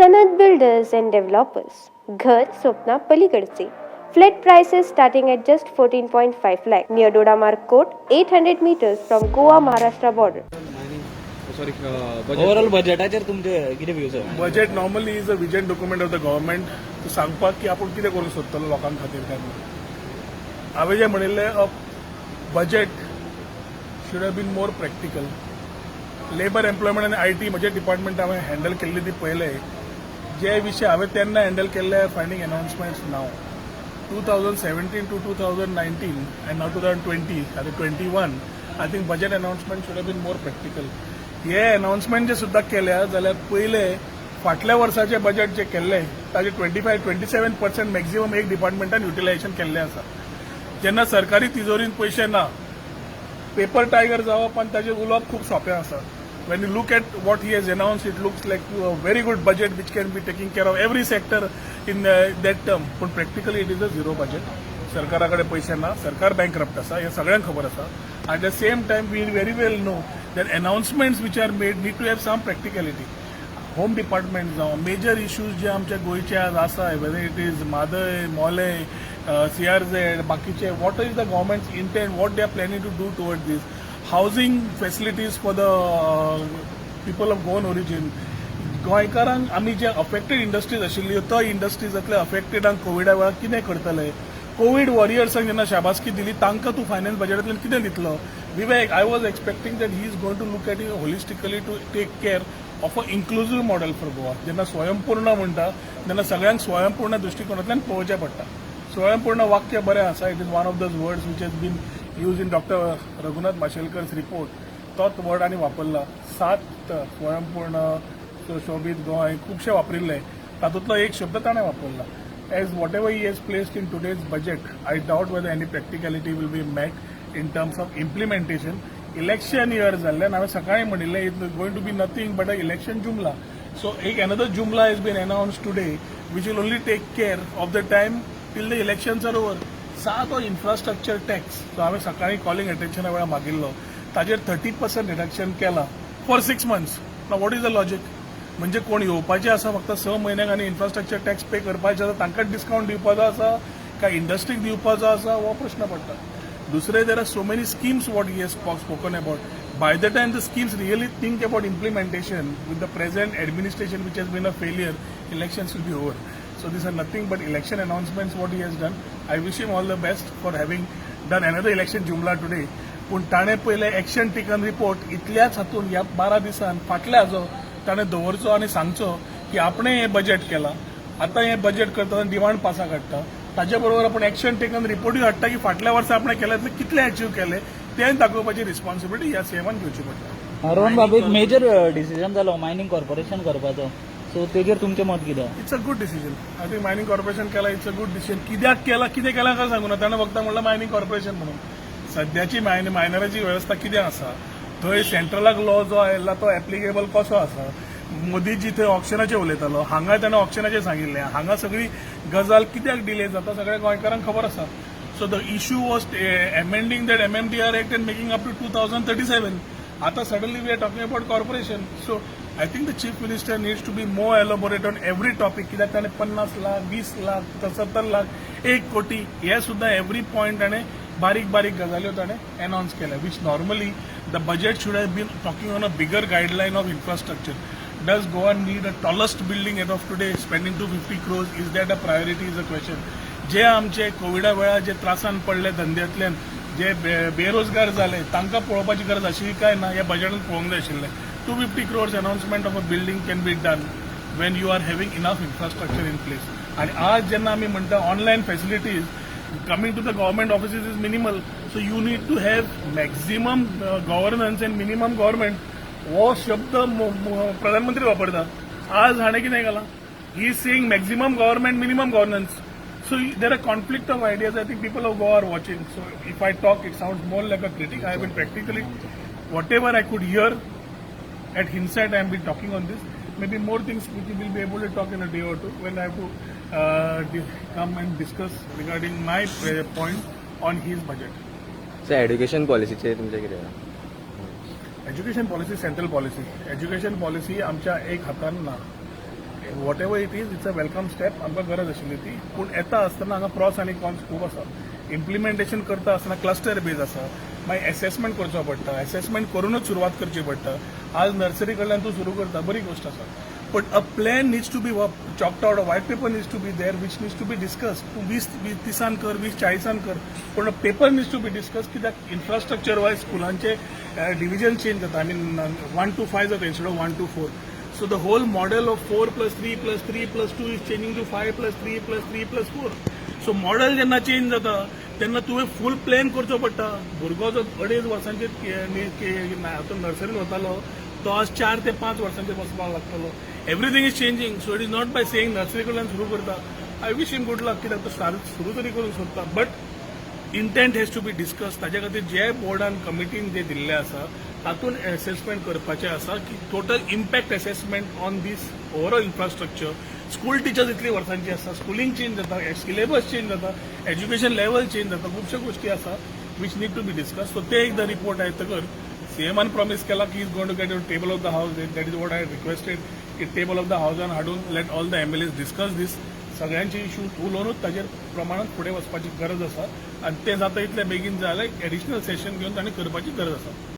सनद builders and developers, घर स्वप्ना पलीकडचे. Flat prices starting at just 14.5 lakh near Dodamark Court, 800 meters from Goa Maharashtra border. Overall बजेटाचेर तुमचे कितें व्ह्यूज आसा? Budget normally is a vision document of the government to सांगपाक की आपण कितें करूंक सोदतलो लोकां खातीर काय म्हणून. हांवें जें म्हणिल्लें a budget should have been more practical. Labour employment आनी आयटी म्हजे डिपार्टमेंट हांवें हँडल केल्ली ती पयले जे विशय हांवें तेन्ना हँडल केल्ले फायंडींग अनाउन्समेंट्स नाव 2017 to 2019 and now 2020 आतां 21 I think budget announcement should have been more practical. हे अनाउन्समेंट जे सुद्दां केल्या जाल्यार पयले फाटल्या वर्साचे बजेट जे केल्ले ताजे 25-27% मॅक्झिमम एक डिपार्टमेंटान युटिलायझेशन केल्लें आसा. जेन्ना सरकारी तिजोरीन पयशे ना पेपर टायगर जावप आनी ताजेर उलोवप खूब सोंपें आसा. When you look at what he has announced, it looks like a very good budget which can be taking care of every sector in that term. But practically it is a zero budget. सरकाराकडे पैसे ना, सरकार bankrupt आसा, हे सगळ्यांक खबर आसा. At the same time, we very well know that announcements which are made need to have some practicality. Home department जावं major issues जे आमच्या गोंयचे आज आसा, whether it is मादय, Mollem, CRZ, बाकीचे, what is the government intent, what they are planning to do toward these. Housing facilities for the people of Goan origin. गोंयकारांक आमी जे अफेक्टेड इंडस्ट्रीज आशिल्ल्यो तो इंडस्ट्रीजांतल्या अफेक्टेडांक कोविडा वेळार कितें करतले. कोविड वॉरियर्सांक जेन्ना शाबासकी दिली तांकां तूं फायनान्स बजेटांतल्यान कितें दितलो. Vivek, I was expecting that he is going to look at it holistically to take care of a inclusive model for Goa. जेन्ना स्वयंपूर्ण म्हणटा तेन्ना सगळ्यांक स्वयंपूर्ण दृश्टिकोनांतल्यान पळोवचें पडटा. स्वयंपूर्ण वाक्य बरें आसा. It is one of those words which has been use in doctor Raghunath Mashelkar's report. तोच वर्ड आनी वापरला. 7 स्वयंपूर्ण, सुशोभीत गोंय खुबशे वापरिल्ले. तातूंतलो एक शब्द ताणें वापरला. As whatever he has placed in today's budget, I doubt whether any practicality will be met in terms of implementation. Election year जाल्ल्यान हांवें सकाळीं म्हणिल्लें it is going to be nothing but a election jumla. So एक another jumla has been announced today which will only take care of the time till the elections are over. 7 infrastructure tax जो हांवें सकाळीं calling अटेन्शना वेळार मागिल्लो ताजेर 30% reduction केलां for 6 months. Now what is the logic. म्हणजे कोण येवपाचे आसा फक्त 6 म्हयन्याक आनी इन्फ्रास्ट्रक्चर टॅक्स पे करपाचे आसा तांकांच डिस्कावंट दिवपाचो आसा काय इंडस्ट्रीक दिवपाचो आसा हो प्रश्न पडटा. दुसरे there are so many schemes what he has spoken about. By the time the schemes really think about implementation with the present administration which has been a failure, elections will be over. So these are nothing but election announcements what he has done. I wish him all the best for having done another election जुमला today. पूण ताणें पयले action taken report इतल्याच हातून ह्या 12 दिसान फाटल्या हाजो ताणें दवरचो आनी सांगचो की आपणें हें बजेट केलां. आतां हें बजेट करतना डिमांड पासा काडटा. ताचे बरोबर आपण एक्शन टेकन रिपोर्टूय हाडटा की फाटल्या वर्सा आपणें केलें कितलें अचीव केलें तें दाखोवपाची रिस्पॉन्सिबिलिटी ह्या सीएमान घेवची पडटा. रोहन बाबू, एक मेजर डिसिजन जालो मायनिंग कॉर्पोरेशन करपाचो. सो तेजेर तुमचें मत कितें? It's a good decision. I think mining corporation केला इट्स अ गुड डिसिजन. कित्याक केला कितें केलां काय सांगूना. ताणें फक्त म्हणलां मायनिंग कॉर्पोरेशन म्हणून. सद्याची मायनराची वेवस्था कितें आसा थंय सेंट्रलाक लॉ जो आयला तो एप्लिकेबल कसो आसा. मोदीजी थंय ऑक्शनाचेर उलयतालो, हांगा ताणें ऑक्शनाचेर सांगिल्लें. हांगा सगळी गजाल कित्याक डिले जाता सगळ्या गोंयकारांक खबर आसा. So the issue was amending that MMDR Act and making up to 2037. आता suddenly we are talking about corporation. So I think the chief minister needs to be more elaborate on every topic. कित्याक ताणें 50 लाख, 20 लाख, 70 लाख, 1 कोटी हे सुद्दां every point ताणें बारीक बारीक गजाल्यो ताणें अनाउन्स केल्या. Which normally the budget should have been talking on a bigger guideline of infrastructure. Does Goa need a tallest building as of today, spending 250 crores? Is that a priority is a question. जे आमचे कोविडा वेळार जे त्रासान पडले धंद्यातल्यान जे बेरोजगार जाले तांकां पळोवपाची गरज आशिल्ली काय ना ह्या बजेटांत पळोवंक जाय आशिल्लें. 250 crores announcement of a building can be done when you are having enough infrastructure in place. आणि आज जेन्ना आमी म्हणटा online facilities coming to the government offices is minimal. So you need to have maximum governance and minimum government. हो शब्द प्रधानमंत्री वापरता. आज हाणें कितें केलां. He is saying maximum government minimum governance. So there are conflict of ideas. I think people of Goa R watching. So if I talk it sounds more like a critic. I have been practically whatever I could hear at Hinside, I am been talking on this. Maybe more things which we will be able to talk in a day or two when I have to come and discuss regarding my point on his budget. So education policy चे तुमचे कितें? Education policy central policy. Education policy आमच्या एक हातान ना. What ever it is it's a welcome step आमकां गरज आशिल्ली ती पूण येता आसतना हांगा प्रॉस आनी कॉन्स खूब आसा इम्प्लिमेंटेशन करता आसतना क्लस्टर बेज आसा मागीर एसेसमेंट करचो पडटा एसेसमेंट करूनच सुरवात करची पडटा आज नर्सरी कडल्यान तूं सुरू करता बरी गोष्ट आसा but a plan needs to be chalked out a white paper needs to be there which needs to be discuss तूं 20-30 कर 20-40 कर पूण paper needs to be discuss कित्याक इन्फ्रास्ट्रक्चर वायज स्कुलांचे डिव्हिजन चेंज जाता आय मीन 1 to 5 जाता instead of 1 to 4 So the whole model of 4+3+3+2 is changing to 5+3+3+4. So model जेन्ना change जाता तेन्ना तुवें फूल प्लॅन करचो पडटा भुरगो जो 2.5 वर्सांचेर नर्सरीन वतालो तो आज 4 ते 5 वर्सांचेर वचपाक लागतलो everything is changing so it is not by saying nursery कडल्यान सुरू करता I wish him good luck कित्याक तो सुरू तरी करूंक सोदता but intent has to be discuss ताजे खातीर जे बोर्डान कमिटीन जे दिल्ले आसा तातूंत एसेसमेंट करपाचें आसा की total impact assessment on these overall infrastructure school teachers इतली वर्सांची आसा स्कुलींग चेंज जाता सिलेबस चेंज जाता एज्युकेशन लेवल चेंज जाता खुबश्यो गोष्टी आसा which need to be discuss so ते एकदां रिपोर्ट आयतकर सीएमान प्रॉमिस केला की is going to get table of the house that is what I requested की टेबल ऑफ द हाऊसान हाडून let all the MLAs discuss these सगळ्यांचे इश्यूज उलोवनूच ताजेर प्रमाणात फुडें वचपाची गरज आसा आनी तें जाता इतलें बेगीन जाल्यार एडिशनल सेशन घेवन ताणें करपाची गरज आसा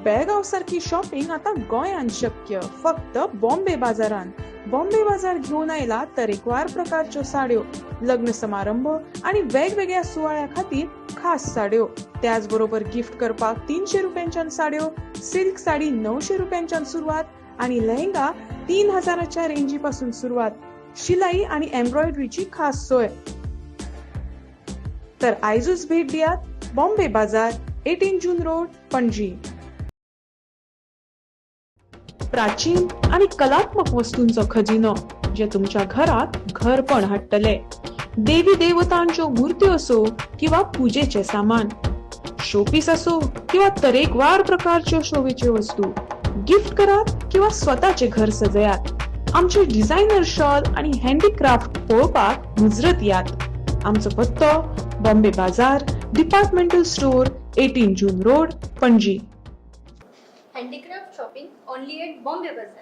बेळगाव सारखी शॉपिंग आता गोंयांत शक्य फक्त बॉम्बे बाजारांत बॉम्बे बाजार घेऊन आयला तरेकवार प्रकारच्यो साड्यो लग्न समारंभ आणि वेगवेगळ्या सुवाळ्या खातीर खास साड्यो त्याच बरोबर गिफ्ट करपाक 300 रुपयांच्यान साड्यो सिल्क साडी 900 रुपयांच्यान सुरुवात आणि लेहंगा 3000च्या रेंजी पासून सुरुवात शिलाई आणि एम्ब्रॉयडरीची खास सोय तर आयजूच भेट दियात बॉम्बे बाजार 18 जून रोड पणजी प्राचीन आणि कलात्मक वस्तूंचो खजिनो जे तुमच्या घरात घरपण हाडटले देवी देवतांच्यो मूर्त्यो असो किंवा पूजेचे सामान शोपीस असो किंवा तरेकवार प्रकारच्यो शोभेच्यो वस्तू गिफ्ट करात किंवा स्वतःचे घर सजयात आमचे डिझायनर शॉल आणि हँडीक्राफ्ट पळोवपाक मुजरत यात आमचो पत्तो Bombay Bazar departmental store 18 June road Panaji Handicraft shopping only at Bombay Bazaar.